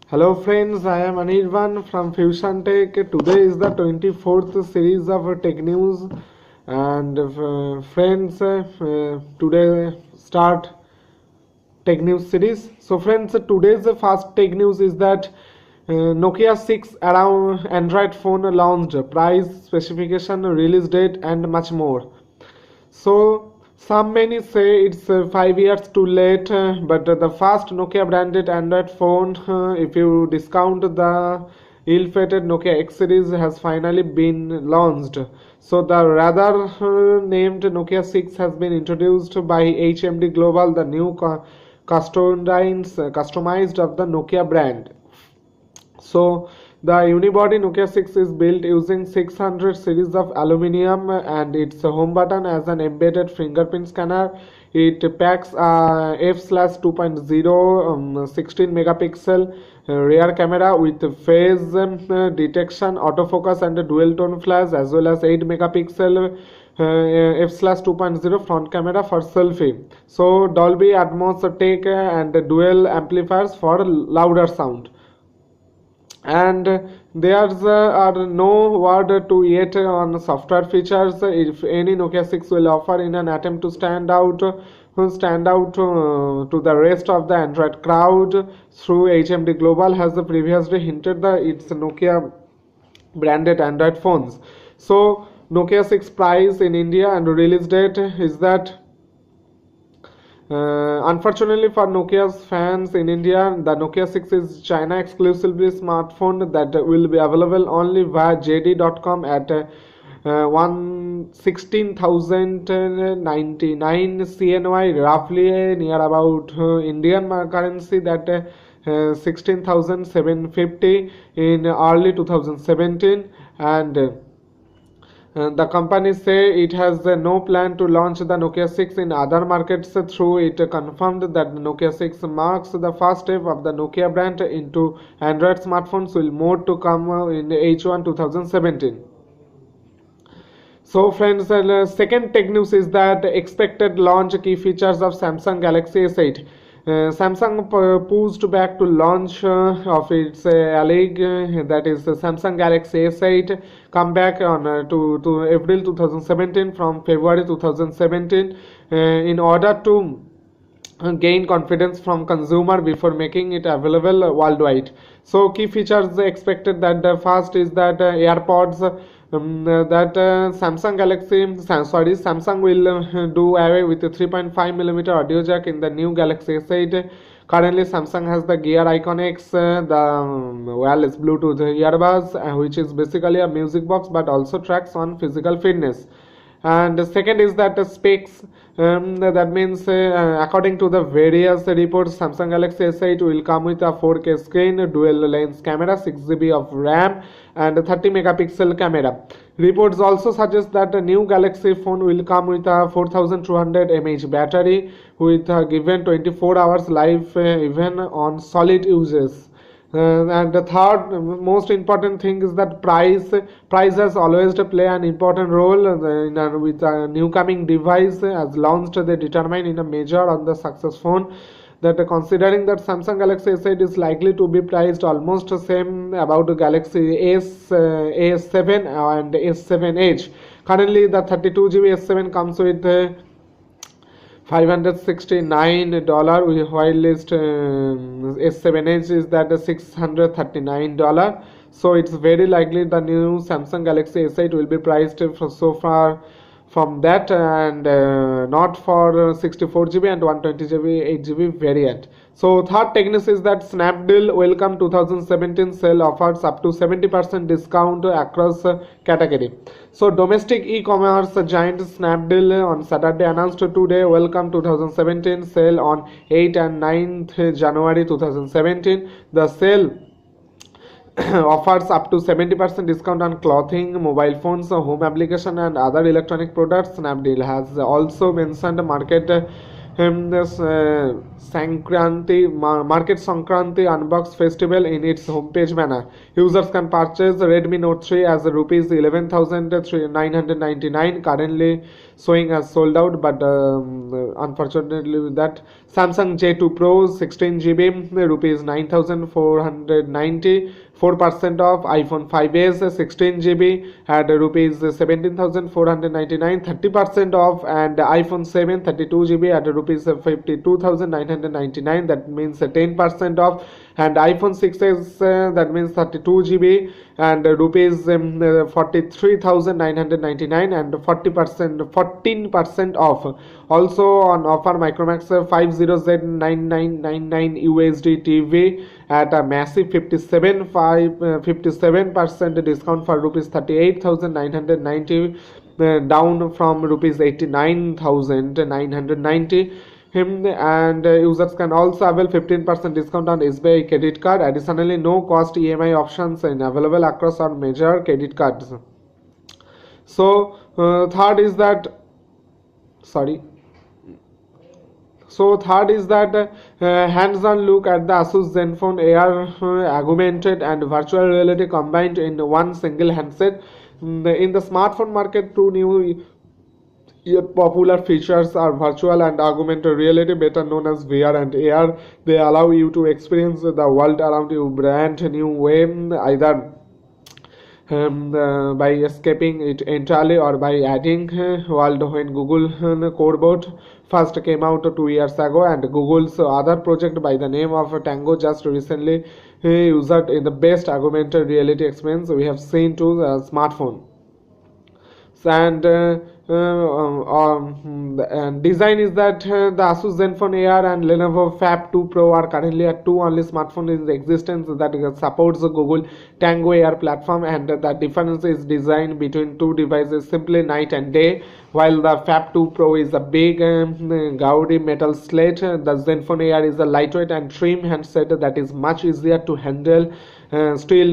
Hello friends, I am Anirban from Fusion Tech. Today is the 24th series of Tech News, and friends, today start Tech News series. So friends, today's first Tech News is that Nokia 6 around Android phone launched, price, specification, release date and much more. So some many say it's 5 years too late, but the first Nokia branded Android phone, if you discount the ill-fated Nokia X series, has finally been launched. So the rather named Nokia 6 has been introduced by HMD Global, the new customized of the Nokia brand. So the unibody Nokia 6 is built using 600 series of aluminium, and its home button as an embedded fingerprint scanner. It packs a f/2.0 16 megapixel rear camera with phase detection, autofocus and a dual tone flash, as well as 8 megapixel f/2.0 front camera for selfie. So Dolby Atmos tech and dual amplifiers for louder sound. And there are no word to yet on software features, if any Nokia 6 will offer in an attempt to stand out to the rest of the Android crowd. Through HMD Global has previously hinted that it's Nokia branded Android phones. So Nokia 6 price in India and release date is that unfortunately for Nokia's fans in India, the Nokia 6 is China exclusively smartphone that will be available only via JD.com at 16,099 CNY, roughly near about Indian currency, that 16,750 in early 2017. And the company say it has no plan to launch the Nokia 6 in other markets. Through it confirmed that the Nokia 6 marks the first step of the Nokia brand into Android smartphones, with more to come in H1 2017. So friends, second tech news is that expected launch key features of Samsung Galaxy S8. Samsung pushed back to launch of its alleged, that is Samsung Galaxy S8, come back on to April 2017 from February 2017 in order to gain confidence from consumer before making it available worldwide. So key features expected, that the first is that AirPods, that Samsung will do away with the 3.5mm audio jack in the new Galaxy S8. Currently Samsung has the Gear Icon X, the wireless Bluetooth earbuds, which is basically a music box but also tracks on physical fitness. And the second is that the specs, that means according to the various reports, Samsung Galaxy S8 will come with a 4K screen, dual lens camera, 6GB of RAM and a 30 megapixel camera. Reports also suggest that the new Galaxy phone will come with a 4200 mAh battery with a given 24 hours life even on solid uses. And the third most important thing is that price has always to play an important role with a new coming device as launched. They determine in a measure on the success phone, that considering that Samsung Galaxy S8 is likely to be priced almost the same about the Galaxy S7 and S7 Edge. Currently the 32GB S7 comes with $569, while list S7 Edge is that $639. So it's very likely the new Samsung Galaxy S8 will be priced so far from that, and not for 64GB and 128GB 8GB variant. So third tech news is that Snapdeal welcome 2017 sale offers up to 70% discount across category. So domestic e-commerce giant Snapdeal on Saturday announced today welcome 2017 sale on 8th and 9th January 2017. The sale offers up to 70% discount on clothing, mobile phones, home application and other electronic products. Snapdeal has also mentioned market this Market Sankranti Unbox Festival in its homepage manner. Users can purchase Redmi Note 3 as rupees 11,999, currently showing as sold out, but unfortunately with that. Samsung J2 Pro 16GB rupees 9,490, 4% off. iPhone 5s 16GB at rupees 17,499, 30% off. And iPhone 7 32GB at rupees 52,999, that means 10% off. And iPhone 6s that means 32GB and rupees 43,999 and 14% off. Also on offer Micromax 50Z9999 USD TV at a massive 57% discount for rupees 38,990, down from rupees 89,990. And users can also avail 15% discount on SBI credit card. Additionally, no cost EMI options and available across our major credit cards. So third is that hands-on look at the Asus ZenFone AR augmented and virtual reality combined in one single handset. In the smartphone market, two new yet popular features are virtual and augmented reality, better known as VR and AR. They allow you to experience the world around you brand new way, either by escaping it entirely or by adding world. When Google Jamboard first came out 2 years ago, and Google's other project by the name of Tango just recently used in the best augmented reality experience we have seen to the smartphone. And design is that the Asus ZenFone AR and Lenovo Fab 2 Pro are currently two only smartphones in existence that supports the Google Tango AR platform, and the difference is design between two devices simply night and day. While the Fab 2 Pro is a big gaudy metal slate, the ZenFone AR is a lightweight and trim handset that is much easier to handle, still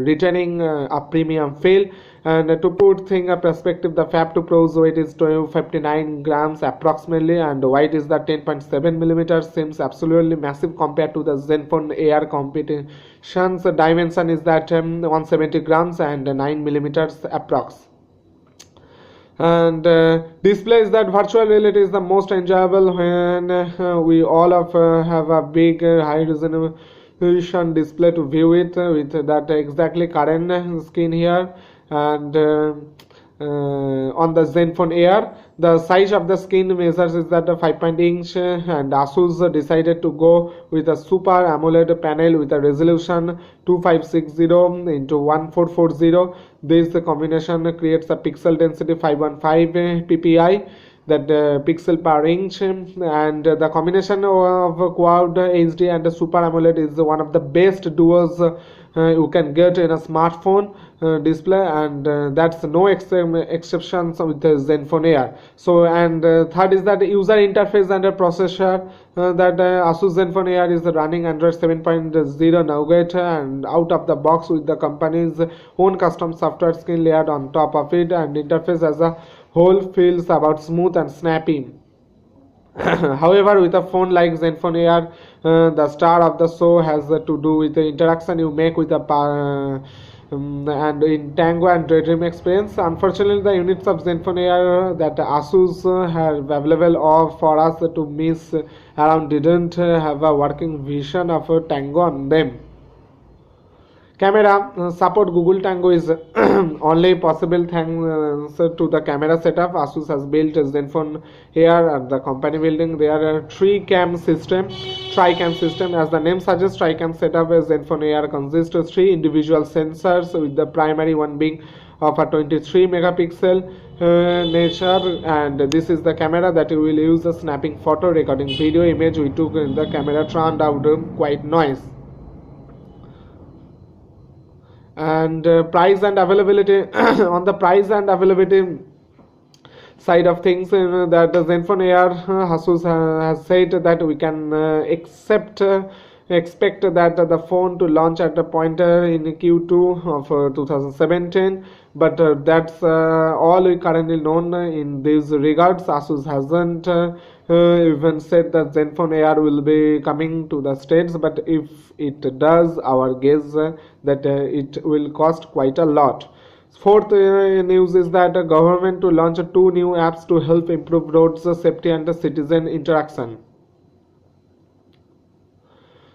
retaining a premium feel. And to put things in perspective, the Fab 2 Pro's weight is 59 grams approximately, and weight is the 10.7 millimeters, seems absolutely massive compared to the ZenFone AR competition's dimension is that 170 grams and 9 millimeters approx. And display is that virtual reality is the most enjoyable when we all have a big high resolution display to view it with that exactly current screen here. And on the ZenFone AR, the size of the screen measures is that 5.8 inch, and Asus decided to go with a Super AMOLED panel with a resolution 2560 into 1440. This combination creates a pixel density 515 ppi, that pixel per inch, and the combination of Quad HD and Super AMOLED is one of the best duos you can get in a smartphone display, and that's no exceptions with the ZenFone AR. So, and third is that user interface and processor, that Asus ZenFone AR is running Android 7.0 Nougat and out of the box with the company's own custom software skin layered on top of it, and interface as a whole feels about smooth and snappy. However, with a phone like ZenFone AR, the star of the show has to do with the interaction you make with the and in Tango and Daydream experience. Unfortunately, the units of ZenFone AR that Asus have available for us to miss around didn't have a working vision of Tango on them. Camera support Google Tango is only possible thanks to the camera setup. Asus has built a ZenFone AR at the company building. There are tri-cam system. As the name suggests, tri-cam setup as ZenFone AR consists of three individual sensors, with the primary one being of a 23 megapixel nature, and this is the camera that we will use the snapping photo, recording video, image we took in the camera turned out quite nice. And price and availability on the price and availability side of things, that the ZenFone AR Asus has said that we can expect that the phone to launch at a point in Q2 of 2017, but that's all we currently known in these regards. Asus hasn't even said that ZenFone AR will be coming to the States, but if it does, our guess that it will cost quite a lot. Fourth news is that government to launch two new apps to help improve roads safety and citizen interaction.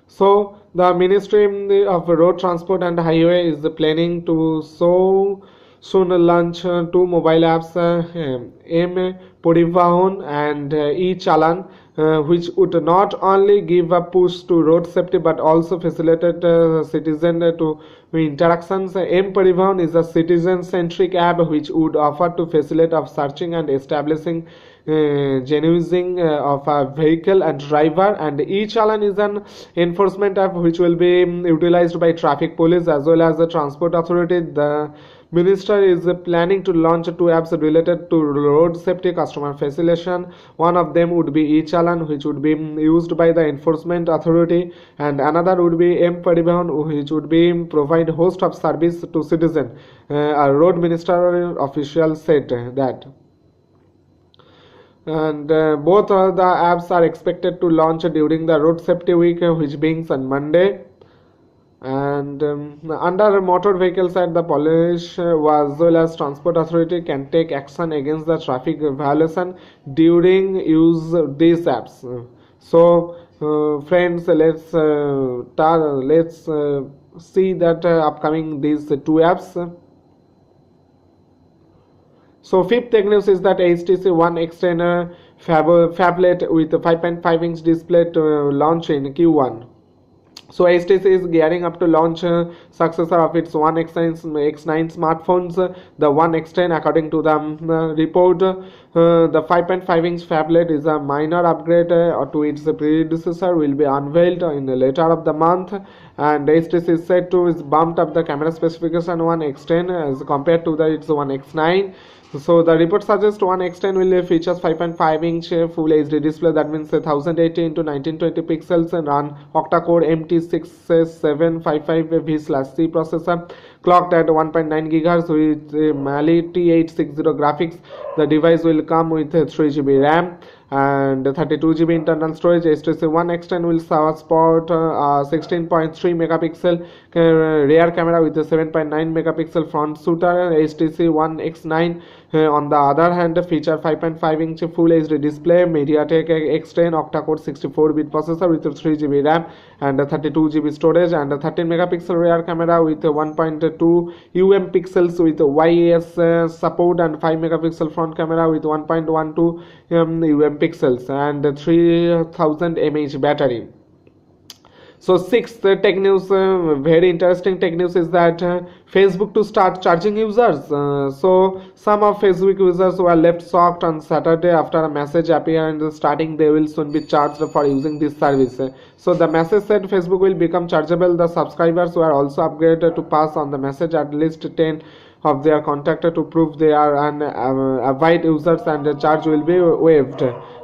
So the Ministry of Road Transport and Highway is planning to soon launch two mobile apps, m-Parivahan and e-challan, which would not only give a push to road safety but also facilitate citizen to interactions. M-Parivahan is a citizen-centric app which would offer to facilitate of searching and establishing genuine of a vehicle and driver, and e-challan is an enforcement app which will be utilized by traffic police as well as the transport authority. The minister is planning to launch two apps related to road safety customer facilitation. One of them would be e-challan, which would be used by the enforcement authority, and another would be m-Parivahan, which would be provide host of service to citizen. A road minister official said that. And both the apps are expected to launch during the road safety week, which begins on Monday. And under motor vehicles at the police as well as transport authority can take action against the traffic violation during use these apps. So friends, let's see that upcoming these two apps. So fifth tech news is that HTC One X10 phablet with 5.5-inch display to launch in Q1. So HTC is gearing up to launch successor of its One X9 smartphones, the One X10. According to the report, the 5.5-inch phablet is a minor upgrade to its predecessor, will be unveiled in the later of the month, and HTC is said to is bumped up the camera specification One X10 as compared to its One X9. So the report suggests One X10 will features 5.5-inch full HD display, that means 1080 into 1920 pixels, and run octa-core MT6755V/C processor, clocked at 1.9 GHz with Mali T860 graphics. The device will come with 3GB RAM and 32GB internal storage. HTC One X10 will support 16.3 megapixel rear camera with a 7.9 megapixel front shooter. HTC One X9 on the other hand feature 5.5-inch full HD display, MediaTek X10 octa-core 64-bit processor with 3GB RAM and 32GB storage, and 13 megapixel rear camera with 1.2 pixels with YES support, and 5 megapixel front camera with 1.12 pixels and 3000 mAh battery. So sixth tech news, very interesting tech news, is that Facebook to start charging users. So some of Facebook users were left shocked on Saturday after a message appeared starting they will soon be charged for using this service. So the message said Facebook will become chargeable. The subscribers were also upgraded to pass on the message at least 10 of their contact to prove they are an avid users, and the charge will be waived.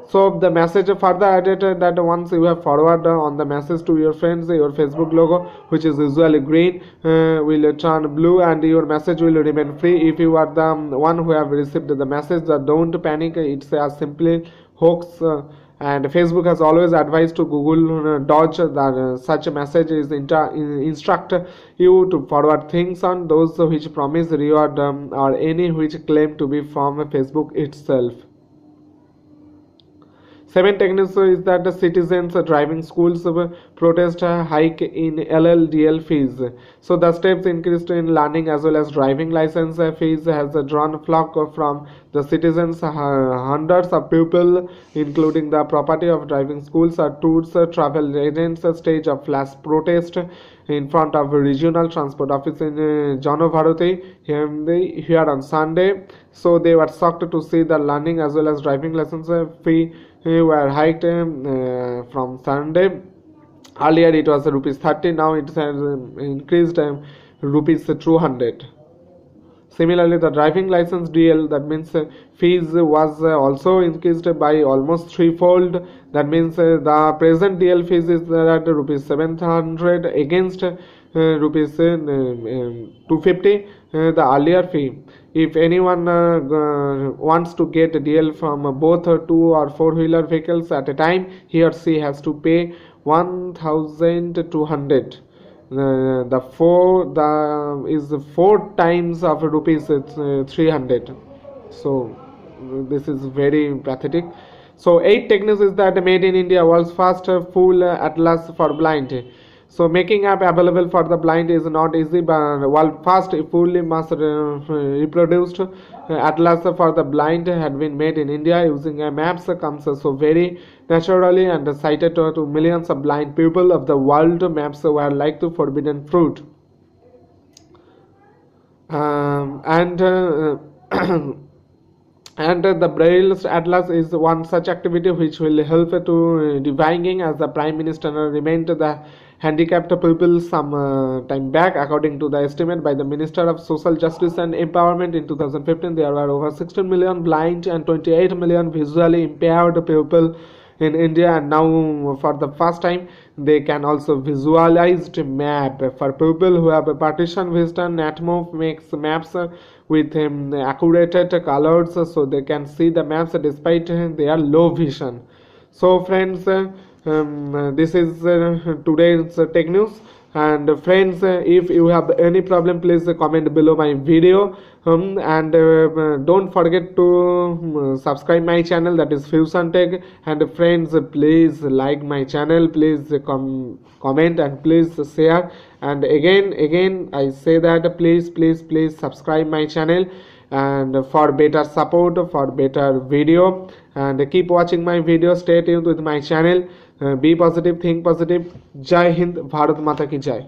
So the message further added that once you have forwarded on the message to your friends, your Facebook logo, which is usually green, will turn blue and your message will remain free. If you are the one who have received the message, don't panic, it's a simple hoax. And Facebook has always advised to Google dodge that such a message is instruct you to forward things on those which promise reward or any which claim to be from Facebook itself. Seventh tech news is that the citizens driving schools protest hike in LLDL fees. So the steps increased in learning as well as driving license fees has drawn flock from the citizens. Hundreds of people, including the property of driving schools, tours, travel agents, stage of flash protest in front of regional transport office in Janobharati here on Sunday. So they were shocked to see the learning as well as driving license fee were hiked from Sunday. Earlier it was rupees 30, now it has increased rupees 200. Similarly, the driving license DL, that means fees was also increased by almost threefold. That means the present DL fees is at rupees 700 against rupees 250 the earlier fee. If anyone wants to get a deal from both 2 or 4-wheeler vehicles at a time, he or she has to pay 1200. The is 4 times of rupees 300. So this is very pathetic. So 8 techniques is that made in India, world's first full atlas for blind. So making app available for the blind is not easy, but world first fully mass reproduced atlas for the blind had been made in India using maps comes so very naturally and cited to millions of blind people of the world. Maps were like the forbidden fruit. And the Braille Atlas is one such activity which will help to divining, as the Prime Minister remained the handicapped people some time back. According to the estimate by the Minister of Social Justice and Empowerment in 2015, there were over 16 million blind and 28 million visually impaired people in India, and now for the first time they can also visualize map. For people who have a partition vision, Netmo makes maps with accurate colors so they can see the maps despite their low vision. So friends, this is today's tech news. And friends, if you have any problem, please comment below my video, and don't forget to subscribe my channel, that is Fusion Tech. And friends, please like my channel, please comment, and please share. And again I say that please subscribe my channel, and for better support, for better video, and keep watching my video. Stay tuned with my channel. Be positive, think positive. Jai Hind, Bharat Mata ki Jai.